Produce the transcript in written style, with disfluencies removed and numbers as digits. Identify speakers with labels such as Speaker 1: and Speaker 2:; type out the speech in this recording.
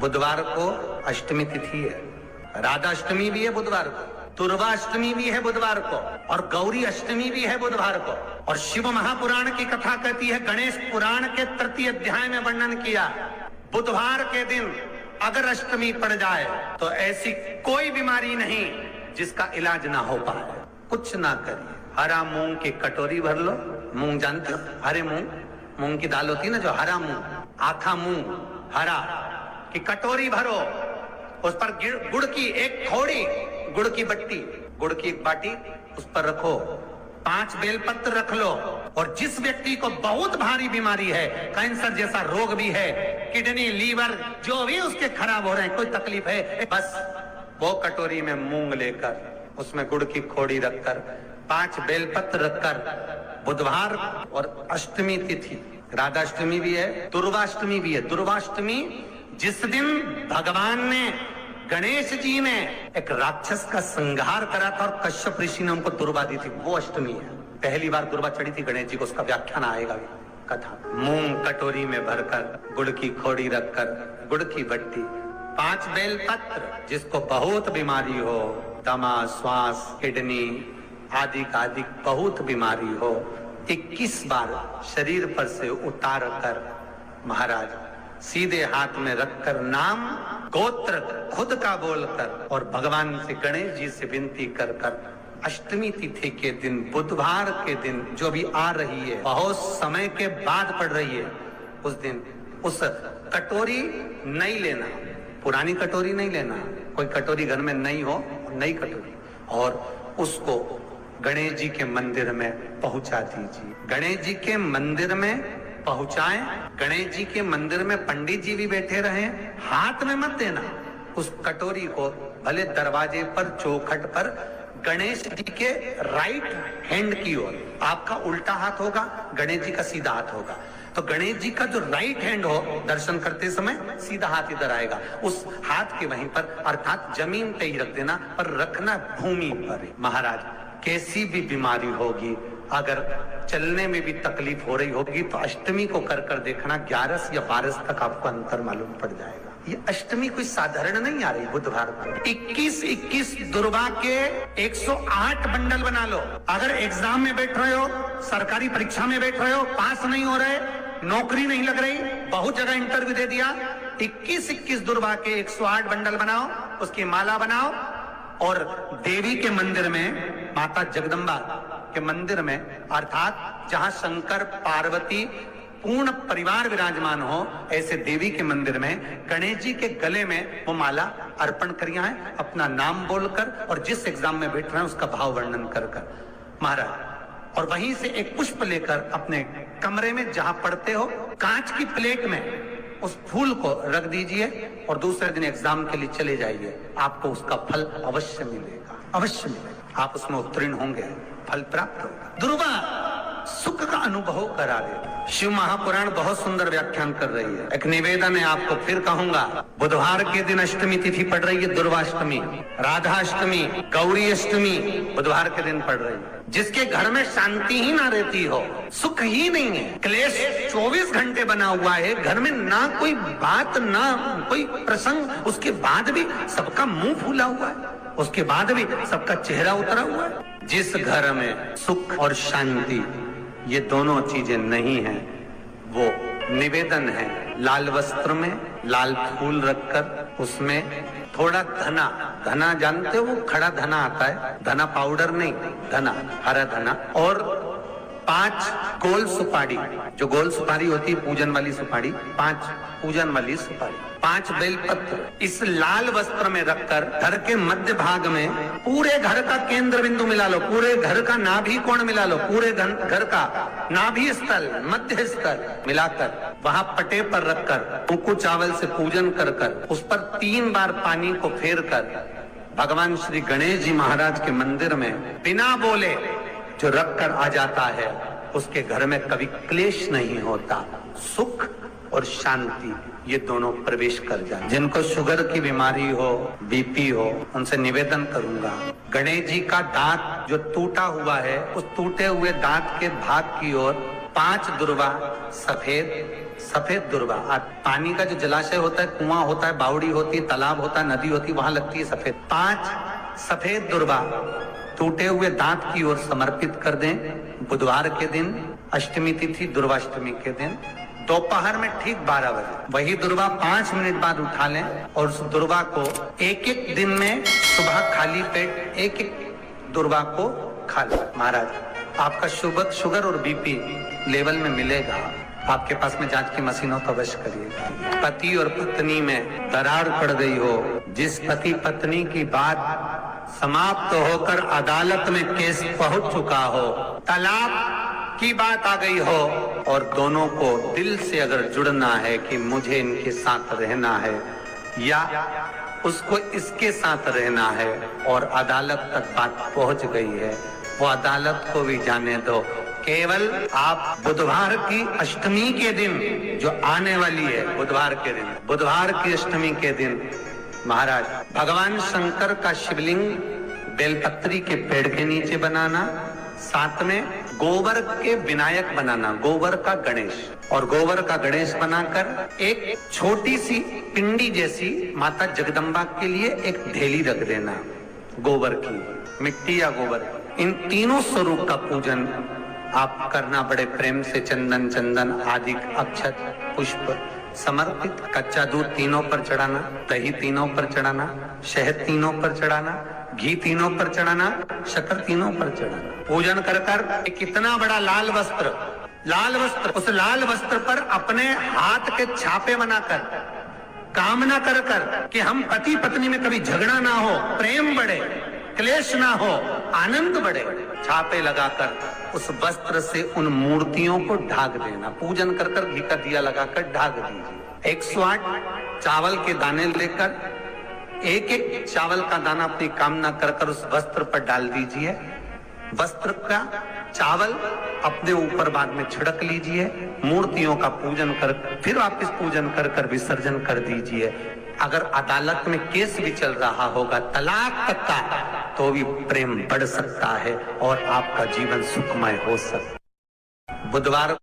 Speaker 1: बुधवार को अष्टमी तिथि है, राधा अष्टमी भी है बुधवार को, दुर्गा अष्टमी भी है बुधवार को, और गौरी अष्टमी भी है बुधवार को। और शिव महापुराण की कथा कहती है, गणेश पुराण के 3 अध्याय में वर्णन किया, बुधवार के दिन अगर अष्टमी पड़ जाए तो ऐसी कोई बीमारी नहीं जिसका इलाज ना हो पाए। कुछ ना करिए, हरा मूंग की कटोरी भर लो, मूंग जानते हो, हरे मूंग, मूंग की दाल होती है ना जो हरा मूंग, आखा मूंग हरा की कटोरी भरो, उस पर गुड़ की एक थोड़ी, गुड़ की बट्टी, गुड़ की एक बाटी उस पर रखो, 5 बेलपत्र रख लो, और जिस व्यक्ति को बहुत भारी बीमारी है, कैंसर जैसा रोग भी है, किडनी लीवर जो भी उसके खराब हो रहे हैं, कोई तकलीफ है, बस वो कटोरी में मूंग लेकर उसमें गुड़ की खोड़ी रखकर 5 बेलपत्र रखकर, बुधवार और अष्टमी तिथि, राधाष्टमी भी है, दुर्गाष्टमी भी है। दुर्गाष्टमी जिस दिन भगवान ने, गणेश जी ने एक राक्षस का संहार करा था और कश्यप ऋषि ने उनको दुर्वा दी थी, वो अष्टमी है। पहली बार दुर्वा चढ़ी थी गणेश जी को, उसका व्याख्यान आएगा कथा। मूंग कटोरी में भरकर, गुड़ की खोड़ी रखकर, गुड़ की बट्टी, 5 बेलपत्र, जिसको बहुत बीमारी हो, दमा, श्वास, किडनी आदि का आदि बहुत बीमारी हो, 21 बार शरीर पर से उतार कर महाराज सीधे हाथ में रखकर नाम गोत्र खुद का बोलकर और भगवान से, गणेश जी से विनती कर कर अष्टमी तिथि के दिन, बुधवार के दिन जो भी आ रही है, बहुत समय के बाद पड़ रही है, उस दिन उस कटोरी नहीं लेना, पुरानी कटोरी नहीं लेना, कोई कटोरी घर में नहीं हो, नई कटोरी, और उसको गणेश जी के मंदिर में पहुंचा दीजिए। गणेश जी के मंदिर में पहुंचाएं, गणेश जी के मंदिर में पंडित जी भी बैठे रहें, हाथ में मत देना उस कटोरी को, भले दरवाजे पर, चौखट पर, गणेश जी के राइट हैंड की ओर, आपका उल्टा हाथ होगा, गणेश जी का सीधा हाथ होगा, तो गणेश जी का जो राइट हैंड हो, दर्शन करते समय सीधा हाथ इधर आएगा, उस हाथ के वहीं पर, अर्थात जमीन पे ही रख देना, पर रखना भूमि पर। महाराज कैसी भी बीमारी होगी, अगर चलने में भी तकलीफ हो रही होगी, तो अष्टमी को कर कर देखना, 11 या 12 तक आपको अंतर मालूम पड़ जाएगा। ये अष्टमी कोई साधारण नहीं आ रही बुधवार को। 21 दुर्गा के 108 बंडल बना लो। अगर एग्जाम में बैठ रहे हो, सरकारी परीक्षा में बैठ रहे हो, पास नहीं हो रहे, नौकरी नहीं लग रही, बहुत जगह इंटरव्यू दे दिया, 21 दुर्गा के 108 बंडल बनाओ, उसकी माला बनाओ, और देवी के मंदिर में, माता जगदम्बा के मंदिर में, अर्थात जहां शंकर पार्वती पूर्ण परिवार विराजमान हो, ऐसे देवी के मंदिर में गणेश जी के गले में वो माला अर्पण करिए है, अपना नाम बोलकर, और जिस एग्जाम में बैठ रहे हैं उसका भाव वर्णन कर कर महाराज, और वहीं से एक पुष्प लेकर अपने कमरे में जहां पढ़ते हो, कांच की प्लेट में उस फूल को रख दीजिए, और दूसरे दिन एग्जाम के लिए चले जाइए, आपको उसका फल अवश्य मिलेगा, अवश्य मिलेगा, आप उसमें उत्तीर्ण होंगे, फल प्राप्त होगा। दुर्गा सुख का अनुभव करा दे। शिव महापुराण बहुत सुंदर व्याख्यान कर रही है। एक निवेदन है आपको, फिर कहूंगा, बुधवार के दिन अष्टमी तिथि पड़ रही है, दुर्गाष्टमी, राधाष्टमी, गौरी अष्टमी बुधवार के दिन पड़ रही है। जिसके घर में शांति ही ना रहती हो, सुख ही नहीं है, क्लेश 24 घंटे बना हुआ है, घर में ना कोई बात, ना कोई प्रसंग, उसके बाद भी सबका मुंह फूला हुआ है, उसके बाद भी सबका चेहरा उतरा हुआ है। जिस घर में सुख और शांति ये दोनों चीजें नहीं हैं, वो निवेदन है, लाल वस्त्र में लाल फूल रखकर उसमें थोड़ा धना, धना जानते हो, वो खड़ा धना आता है, धना पाउडर नहीं, धना, हरा धना, और 5 गोल सुपारी, जो गोल सुपारी होती है पूजन वाली सुपारी, 5 पूजन वाली सुपारी, 5 बेलपत्र इस लाल वस्त्र में रखकर घर के मध्य भाग में पूरे घर का केंद्र बिंदु मिला लो, पूरे घर का नाभि कोण मिला लो, पूरे घर का नाभि स्थल, मध्य स्थल मिलाकर वहां पटे पर रखकर कुंकु चावल से पूजन कर कर उस पर 3 बार पानी को फेर कर भगवान श्री गणेश जी महाराज के मंदिर में बिना बोले जो रख कर आ जाता है, उसके घर में कभी क्लेश नहीं होता, सुख और शांति ये दोनों प्रवेश कर जाए। जिनको शुगर की बीमारी हो, बीपी हो, उनसे निवेदन करूंगा, गणेश जी का दांत जो टूटा हुआ है, उस टूटे हुए दांत के भाग की ओर 5 दुर्वा सफेद, सफेद दुर्वा। पानी का जो जलाशय होता है, कुआं होता है, बावड़ी होती है, तालाब होता है, नदी होती है, वहां लगती है सफेद। 5 सफेद दुर्वा टूटे हुए दांत की ओर समर्पित कर दें बुधवार के दिन, अष्टमी तिथि दुर्वाष्टमी के दिन, दोपहर में ठीक 12 बजे। वही दुर्वा 5 मिनट बाद उठा लें और उस दुर्वा को एक एक दिन में सुबह खाली पेट एक एक दुर्वा को खा लें। महाराज आपका शुगर और बीपी लेवल में मिलेगा। आपके पास में जांच की मशीन हो तो अवश्य करिएगा। पति और पत्नी में दरार पड़ गई हो, जिस पति पत्नी की बात समाप्त होकर अदालत में केस पहुंच चुका हो, तलाक की बात आ गई हो और दोनों को दिल से अगर जुड़ना है कि मुझे इनके साथ रहना है या उसको इसके साथ रहना है और अदालत तक बात पहुंच गई है, वो अदालत को भी जाने दो। केवल आप बुधवार की अष्टमी के दिन जो आने वाली है, बुधवार के दिन, बुधवार की अष्टमी के दिन महाराज भगवान शंकर का शिवलिंग बेलपत्री के पेड़ के नीचे बनाना, साथ में गोबर के विनायक बनाना, गोबर का गणेश, और गोबर का गणेश बनाकर एक छोटी सी पिंडी जैसी माता जगदम्बा के लिए एक ढेली रख देना, गोबर की, मिट्टी या गोबर। इन तीनों स्वरूप का पूजन आप करना बड़े प्रेम से, चंदन चंदन आदि अक्षत पुष्प समर्पित, कच्चा दूध तीनों पर चढ़ाना, दही तीनों पर चढ़ाना, शहद तीनों पर चढ़ाना, घी तीनों पर चढ़ाना, शक्कर तीनों पर चढ़ाना। पूजन कर कर कितना बड़ा लाल वस्त्र, उस लाल वस्त्र पर अपने हाथ के छापे बनाकर कामना कर कर कि हम पति पत्नी में कभी झगड़ा ना हो, प्रेम बढ़े, क्लेश ना हो, आनंद बढ़े, छापे लगाकर उस वस्त्र से उन मूर्तियों को ढाक देना। पूजन कर कर घी का दिया लगाकर ढाक दीजिए। 108 चावल के दाने लेकर एक एक चावल का दाना अपनी कामना कर कर उस वस्त्र पर डाल दीजिए। वस्त्र का चावल अपने ऊपर बाद में छिड़क लीजिए। मूर्तियों का पूजन कर फिर वापस पूजन कर कर विसर्जन कर दीजिए। अगर अदालत में केस भी चल रहा होगा तलाक तक का, तो भी प्रेम बढ़ सकता है और आपका जीवन सुखमय हो सकता है। बुधवार